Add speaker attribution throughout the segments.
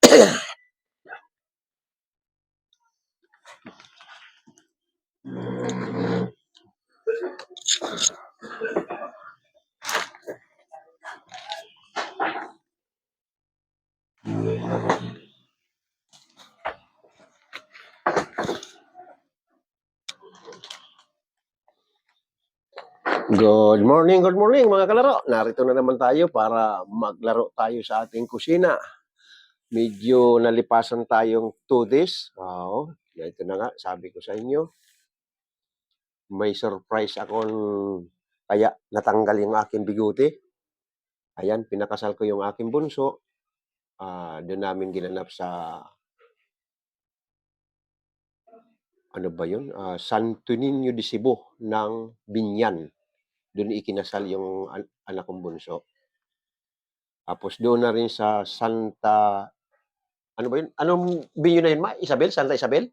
Speaker 1: Good morning mga kalaro. Narito na naman tayo para maglaro tayo sa ating kusina. Medyo nalipasan tayong 2 days. Oo, ito na nga, sabi ko sa inyo. May surprise akong kaya natanggal yung aking biguti. Ayan, pinakasal ko yung aking bunso. Doon namin ginanap sa ano ba yun? Santo Niño de Cebu ng Binyan. Doon ikinasal yung anak kong bunso. Tapos doon na rin sa Santa, ano ba yun? Anong binyo na yun, ma? Isabel? Santa Isabel?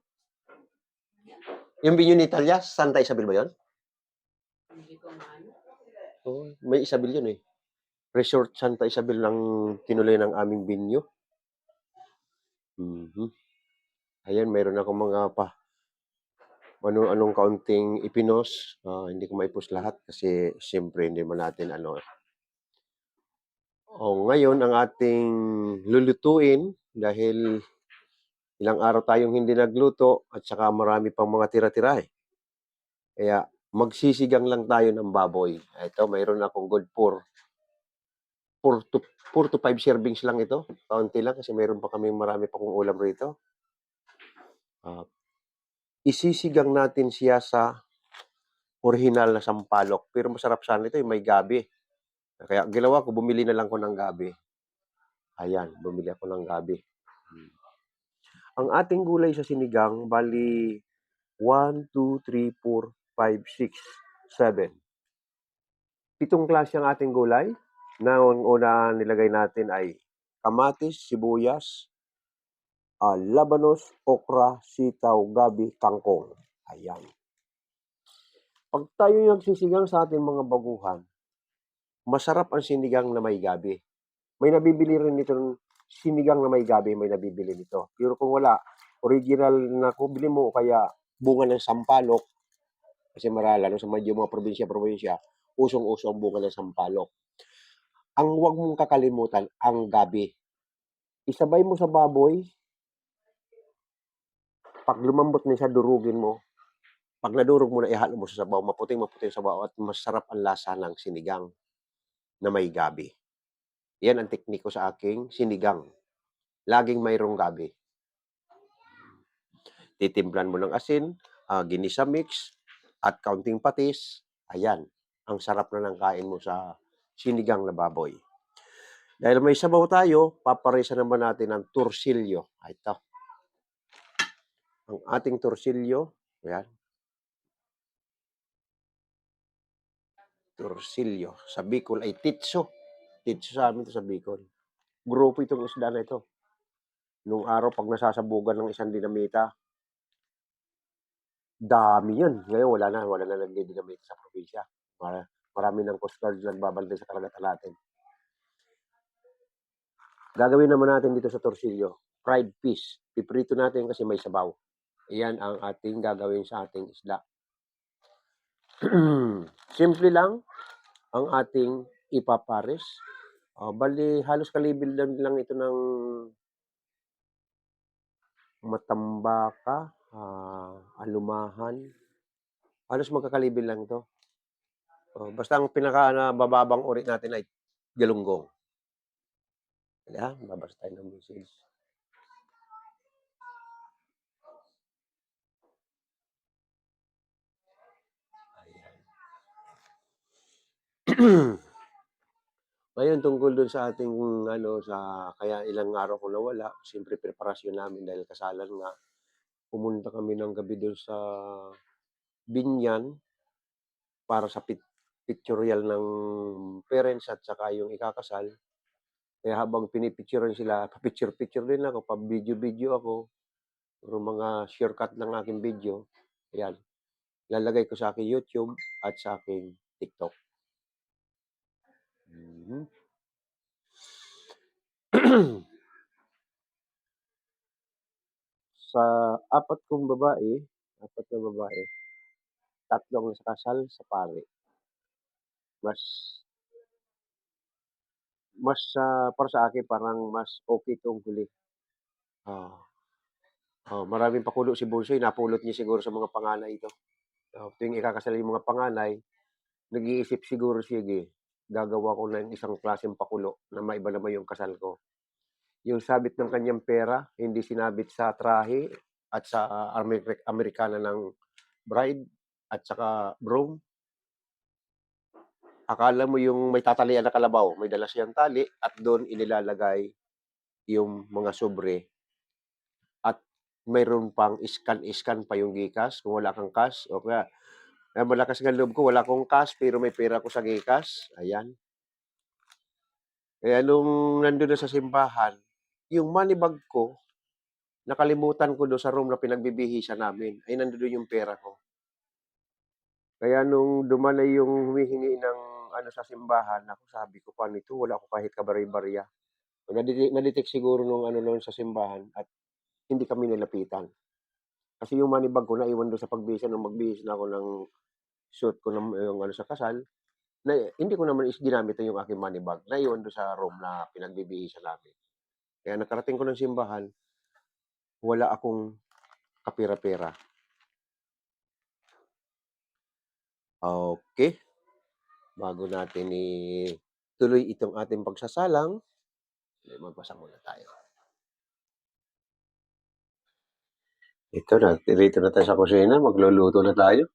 Speaker 1: Yung binyo ni Italia, Santa Isabel ba yun? Oh, may Isabel yun eh. Resort Santa Isabel lang tinuloy ng aming binyo. Ayan, mayroon akong mga anong kaunting ipinos. Hindi ko maipos lahat kasi siyempre hindi mo natin ngayon ang ating lulutuin dahil ilang araw tayong hindi nagluto at saka marami pang mga tira-tira eh. Kaya magsisigang lang tayo ng baboy. Ito, mayroon akong good for 4 to 5 servings lang ito. Kaunti lang kasi mayroon pa kami marami pa kong ulam rito. Isisigang natin siya sa original na sampalok. Pero masarap sana ito, may gabi. Kaya ginawa ko, bumili na lang ko ng gabi. Ayan, bumili ako ng gabi. Ang ating gulay sa sinigang, bali 1, 2, 3, 4, 5, 6, 7. 7 klase ang ating gulay. Na una nilagay natin ay kamatis, sibuyas, labanos, okra, sitaw, gabi, kangkong. Ayan. Pag tayo nagsisigang sa ating mga baguhan, masarap ang sinigang na may gabi. May nabibili rin nitong sinigang na may gabi, may nabibili nito. Pero kung wala, original na ko, bili mo kaya bunga ng sampalok. Kasi marala, no, sa medyo mga probinsya, usong-uso ang bunga ng sampalok. Ang huwag mong kakalimutan, ang gabi. Isabay mo sa baboy, pag lumambot na siya, durugin mo. Pag nadurog mo na, ihalo mo sa sabaw, maputing sabaw at masarap ang lasa ng sinigang na may gabi. Yan ang tekniko sa aking sinigang. Laging mayroong gabi. Titimplan mo ng asin, ginisa mix, at kaunting patis. Ayan, ang sarap na ng kain mo sa sinigang na baboy. Dahil may sabaw tayo, paparisa naman natin ang torsilyo. Ito. Ang ating torsilyo, ayan. Torsilyo. Sa Bicol ay titso. Titso sa amin ito sa Bicol. Grupo itong isda na ito. Nung araw, pag nasasabugan ng isang dinamita, dami yun. Ngayon, wala na nagdidinamita sa probinsya. Marami ng Coast Guard nagbabantay sa karagatan natin. Gagawin naman natin dito sa torsilyo, fried fish. Piprito natin kasi may sabaw. Iyan ang ating gagawin sa ating isda. Simple lang ang ating ipapares. Bali, halos kalibil lang ito ng matambaka, alumahan. Halos magkakalibil lang ito. Basta ang pinaka-bababang uri natin ay galunggong. Kaya, babasa tayo ng message. Ngayon, tungkol dun sa ating, kaya ilang araw ko nawala, siyempre preparasyon namin dahil kasalan nga, pumunta kami ng gabi dun sa Binyan para sa pictorial ng parents at saka yung ikakasal. Kaya habang pinipicturean sila, pa-picture din ako, pa-video ako, yung mga shortcut ng aking video. Ayan, lalagay ko sa aking YouTube at sa aking TikTok. Sa 4 na babae, 3 ang nakasal sa pari. Mas para sa akin parang mas okey 'tong huli. Oo, maraming pakulo si Bonsoy napulot niya siguro sa mga panganay ito. Tuwing ikakasal yung mga panganay, nag-iisip siguro, "Sige, gagawa ko ng isang klaseng pakulo na maiba naman yung kasal ko." Yung sabit ng kanyang pera, hindi sinabit sa trahe at sa Amerikana ng bride at saka groom. Akala mo yung may tatalian na kalabaw, may dala siyang tali at doon inilalagay yung mga sobre at mayroon pang scan pa yung GCash kung wala kang cash o kaya, malakas nga loob ko wala akong cash pero may pera ako sa GCash, ayan. Kaya nung nandun na sa simbahan, yung money bag ko, nakalimutan ko dun sa room na pinagbibihisan namin, ay nandun yung pera ko. Kaya nung dumanas yung humihingi ng ano sa simbahan, naku sabi ko, "Paano ito wala ako kahit kabarya-barya." Na-detect siguro nung ano nun sa simbahan at hindi kami nilapitan. Kasi yung money bag ko naiwan dun sa pagbihis nung magbihis na ako ng suit ko ng yung ano sa kasal, na hindi ko naman ginamit yung aking money bag, naiwan dun sa room na pinagbibihisan namin. Kaya nakarating ko ng simbahan, wala akong kapera-pera. Okay, bago natin tuloy itong ating pagsasalang, magbasa muna tayo. Ito na, dito na tayo sa kusina, magluluto na tayo.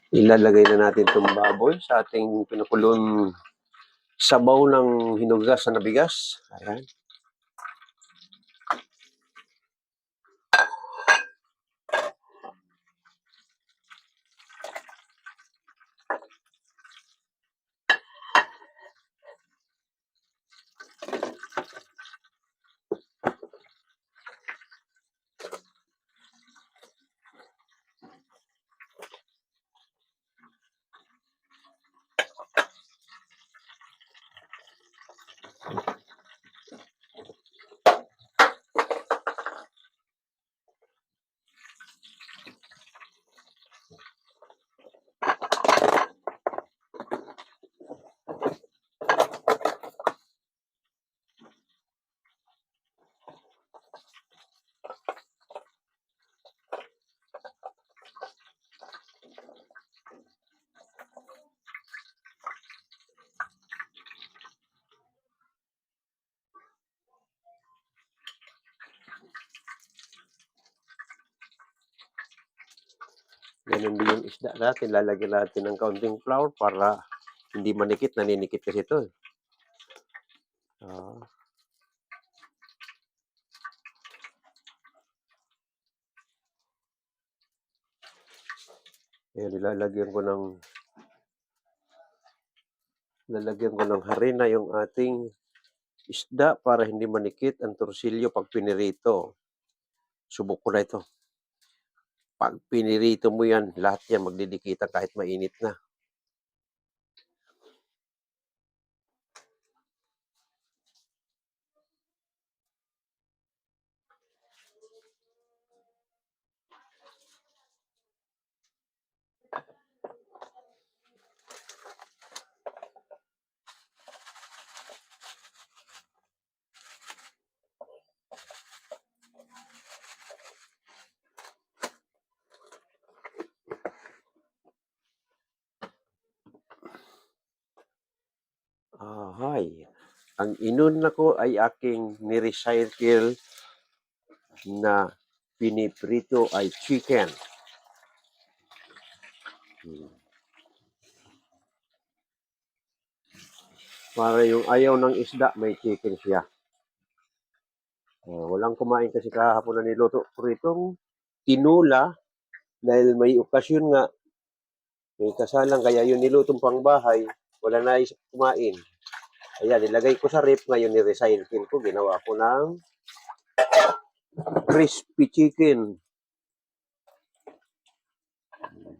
Speaker 1: Ilalagay na natin itong baboy sa ating pinukulong sabaw ng hinugas na bigas. Ayan. Ganun din yung isda natin, lalagyan natin ng kaunting flour para hindi manikit, naninikit kasi ito. Ayan, lalagyan ko ng harina yung ating isda para hindi manikit ang torsilyo pag pinirito. Subok ko na ito. Pag pinirito mo yan, lahat yan magdidikitan kahit mainit na. Hay, ang inuna ko ay aking ni-recycle na piniprito ay chicken. Hmm. Para yung ayaw ng isda, may chicken siya. Walang kumain kasi kahapon na niluto ko ritong tinula dahil may okasyon nga, may kasalang kaya yun nilutong pangbahay, wala na kumain. Ayan, nilagay ko sa ref, ngayon ni-recycle ko, ginawa ko ng crispy chicken.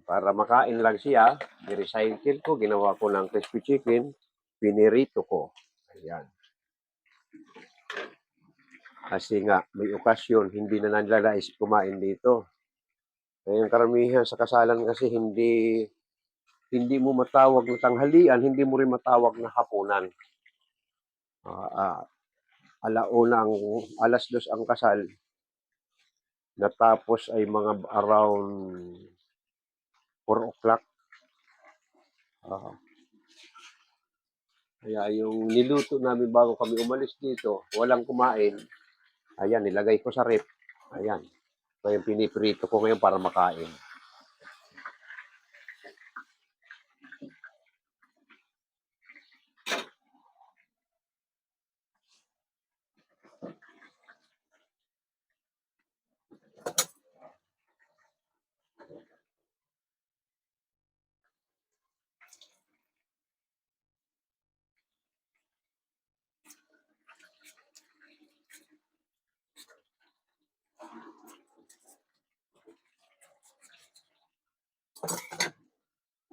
Speaker 1: Para makain lang siya, ni-recycle ko, ginawa ko ng crispy chicken, pinirito ko. Ayan. Kasi nga, may okasyon, hindi na nanlalais kumain dito. Ngayon karamihan sa kasalan kasi hindi mo matawag na tanghalian, hindi mo rin matawag na hapunan. Alauna ang alas 2 ang kasal. Natapos ay mga around 4 o'clock. Kaya yung niluto namin bago kami umalis dito, walang kumain. Ayan, nilagay ko sa ref. Ayan. Ngayon piniprito ko ngayon para makain.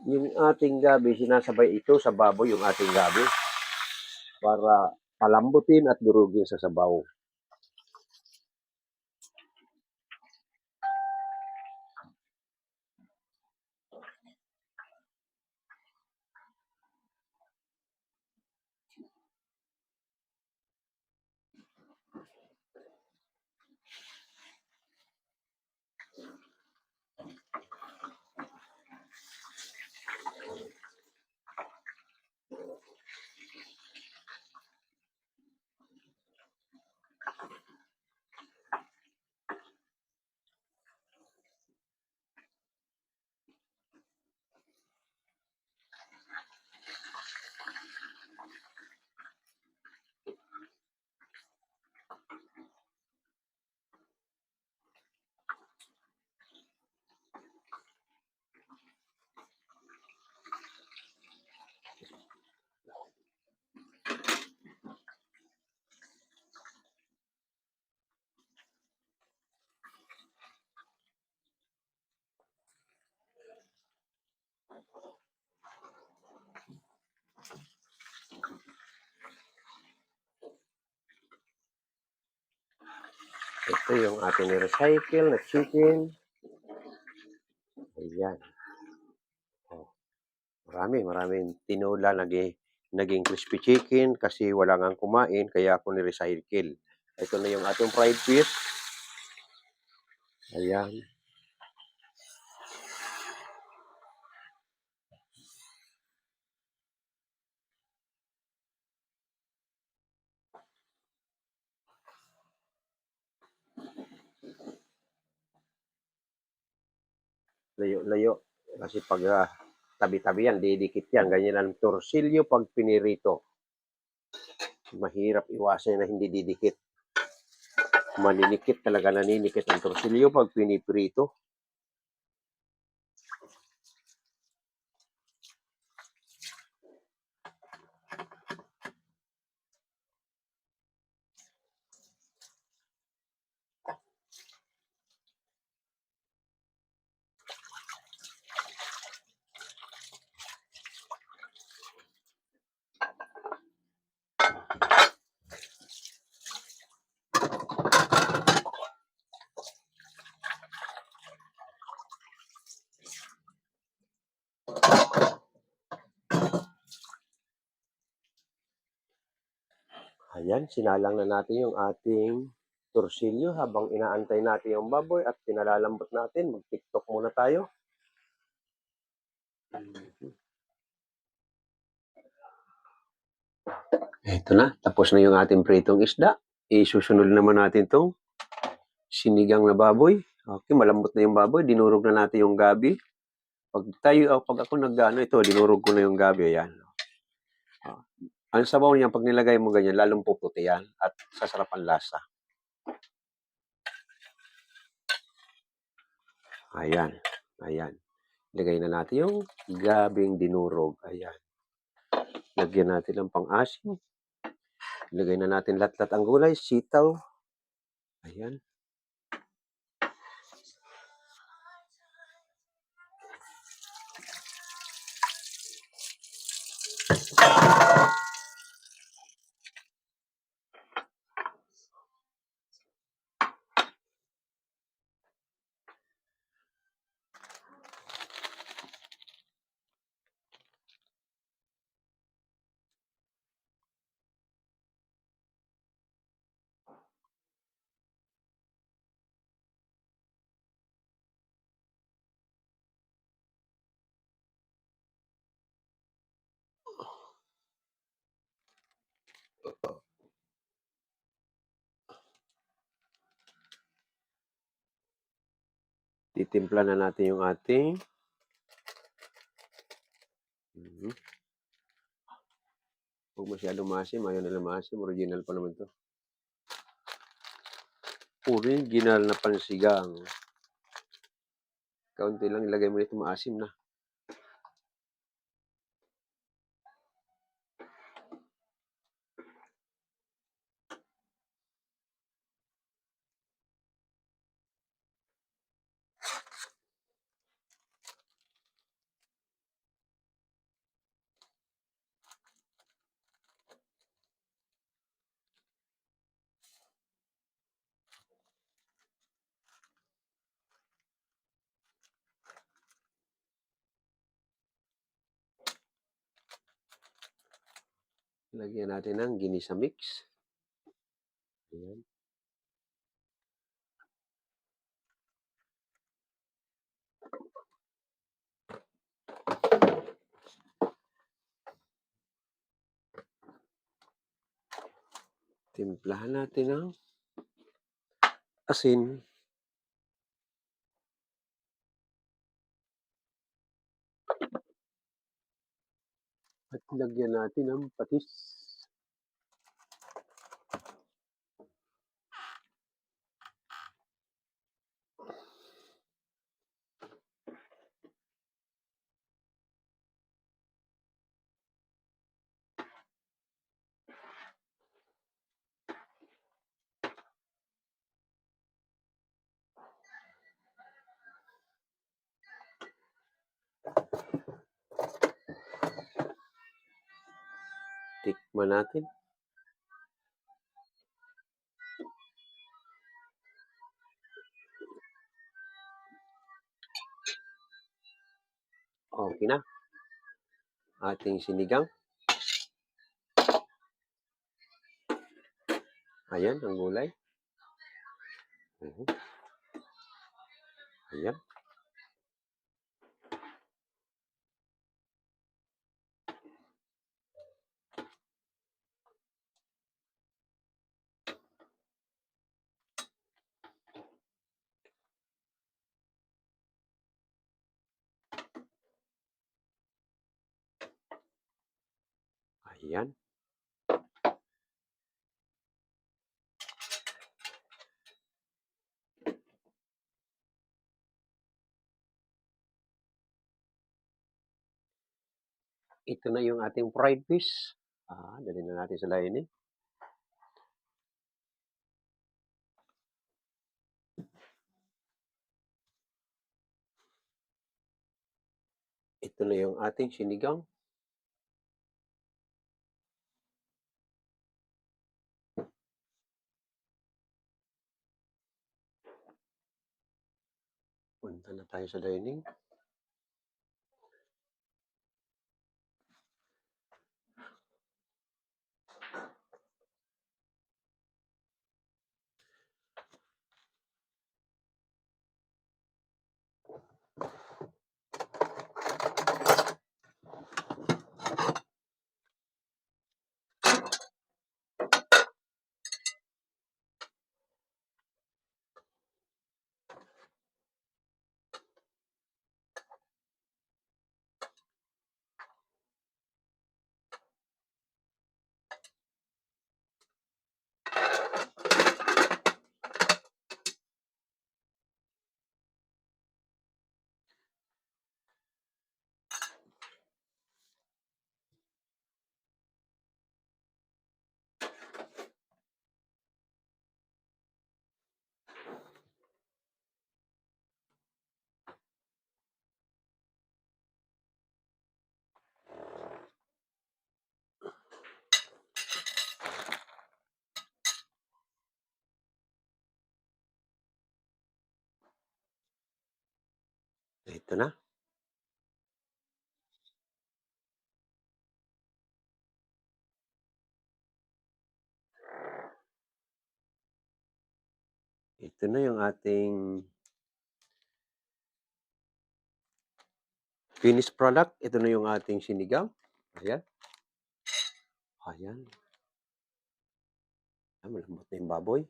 Speaker 1: Yung ating gabi, sinasabay ito sa baboy yung ating gabi para palambutin at durugin sa sabaw. Ito yung ating recycle na chicken. Ayan. Maraming tinula naging crispy chicken kasi wala ngang kumain kaya ako ni-recycle. Ito na yung ating fried fish. Ayan. Layo-layo. Kasi pag tabi-tabi yan, didikit yan. Ganyan ang torsilyo pag pinirito. Mahirap iwasan na hindi didikit. Maninikit talaga, naninikit ang torsilyo pag piniprito. Ayan, sinalang na natin yung ating torsilyo habang inaantay natin yung baboy at pinalalambot natin. Mag-tiktok muna tayo. Eto na, tapos na yung ating pritong isda. Isusunod naman natin 'tong sinigang na baboy. Okay, malambot na yung baboy, dinurog na natin yung gabi. Pag ako nag-ano ito, dinurog ko na yung gabi, ayan. Oh. Ang sabaw niya, pag nilagay mo ganyan, lalong puputi yan at sasarap ang lasa. Ayan, ayan. Lagay na natin yung gabing dinurog, ayan. Lagyan natin ng pang-asim. Lagay na natin lahat-lahat ang gulay, sitaw. Ayan. Titimpla na natin yung ating huwag masyadong maasim, ayaw nila maasim, original pa naman 'to. Original na pansigang. Kaunti lang ilagay mo nito, maasim na. Lagyan natin ng ginisa mix. Ayan. Timplahan natin ng asin. At lagyan natin ng patis. Tikman natin. Okay na. Ating sinigang. Ayan, ang gulay. Ayan. Ayan. Ito na yung ating fried fish. Dali na natin sa layunin. Ito na yung ating sinigang. Punta na tayo sa dining. Ito na. Ito na yung ating finished product. Ito na yung ating sinigang. Ayan. Ayan. Malambot na yung baboy.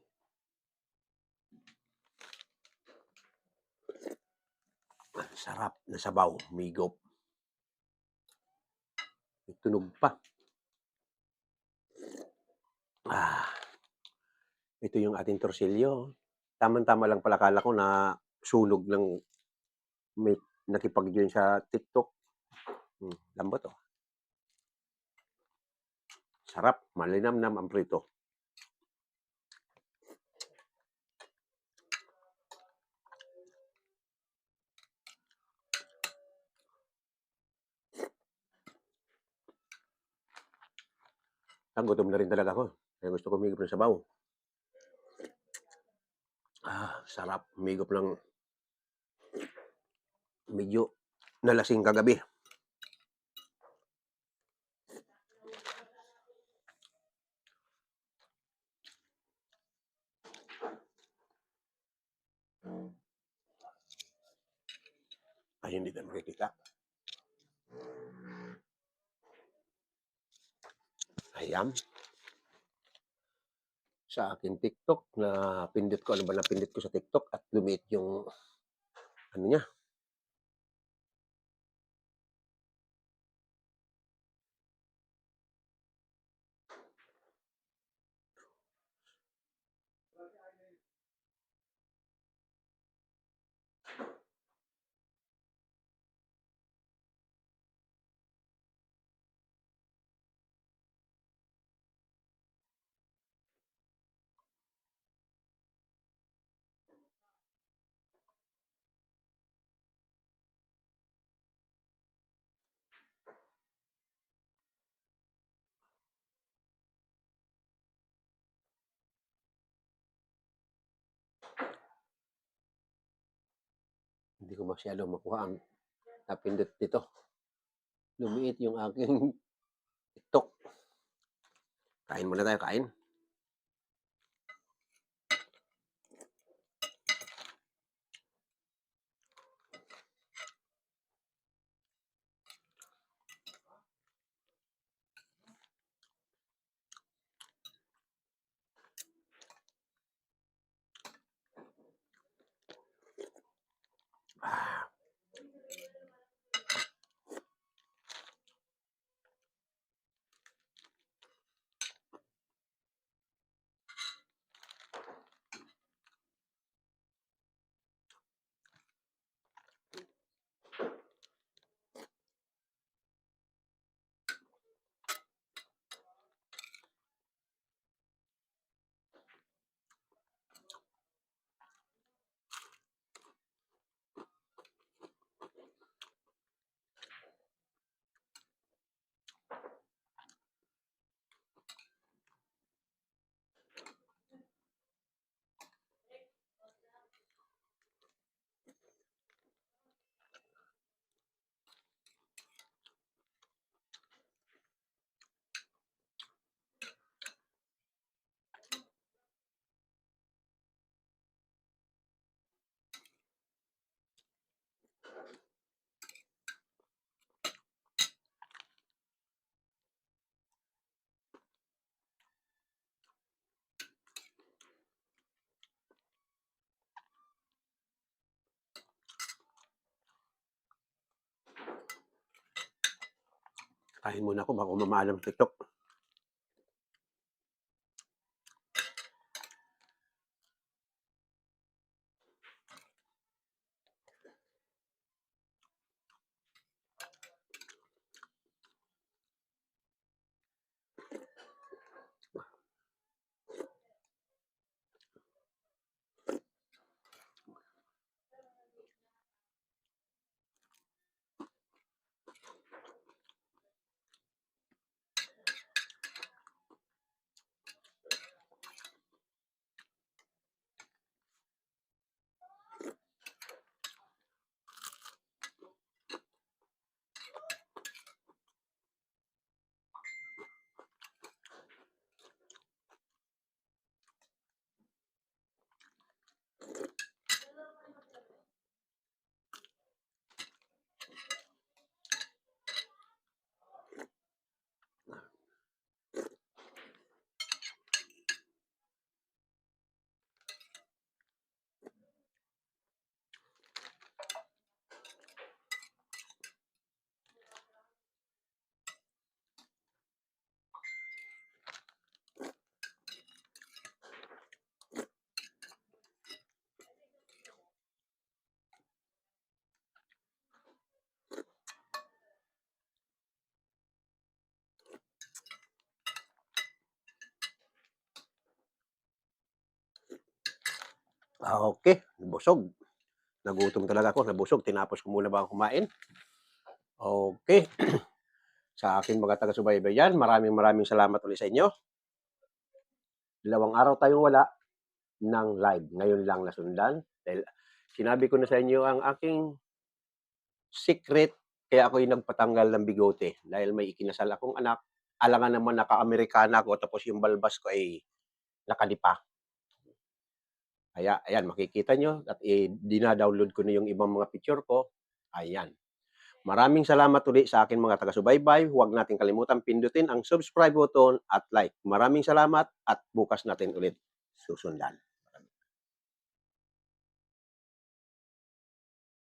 Speaker 1: Sarap na sabaw, migop. May tunog pa. Ito yung ating torsilyo. Tamang-tama lang pala, akala ko na sunog ng may nakipag-join sa TikTok. Lambot, oh. Sarap, malinamnam ang prito. Gutom na rin talaga ako. Kaya gusto ko humigop ng sabaw. Sarap. Humigop ng medyo nalasing kagabi. Ay, hindi tayo makikita. Ayan. Sa akin TikTok, na pindot ko, ano ba napindot ko sa TikTok at lumiit yung ano niya. Hindi ko masyado makuha ang napindot dito. Lumiit yung aking TikTok. Kain muna tayo, kain. Kain muna ako bago mamaalam sa TikTok. Okey, busog. Nagutom talaga ako, nabusog tinapos ko muna bago kumain. Okey, sa aking mga taga-subaybay diyan, maraming salamat ulit sa inyo. 2 araw tayong wala ng live, ngayon lang nasundan dahil sinabi ko na sa inyo ang aking secret kaya ako'y nagpatanggal ng bigote dahil may ikinasal akong anak, alangan naman naka-Amerikana ako tapos yung balbas ko ay nakalipa. Kaya ayan makikita niyo at, dina-download ko na yung ibang mga picture ko, ayan. Maraming salamat uli sa aking mga taga-subaybay. Huwag nating kalimutan pindutin ang subscribe button at like. Maraming salamat at bukas natin ulit susundan.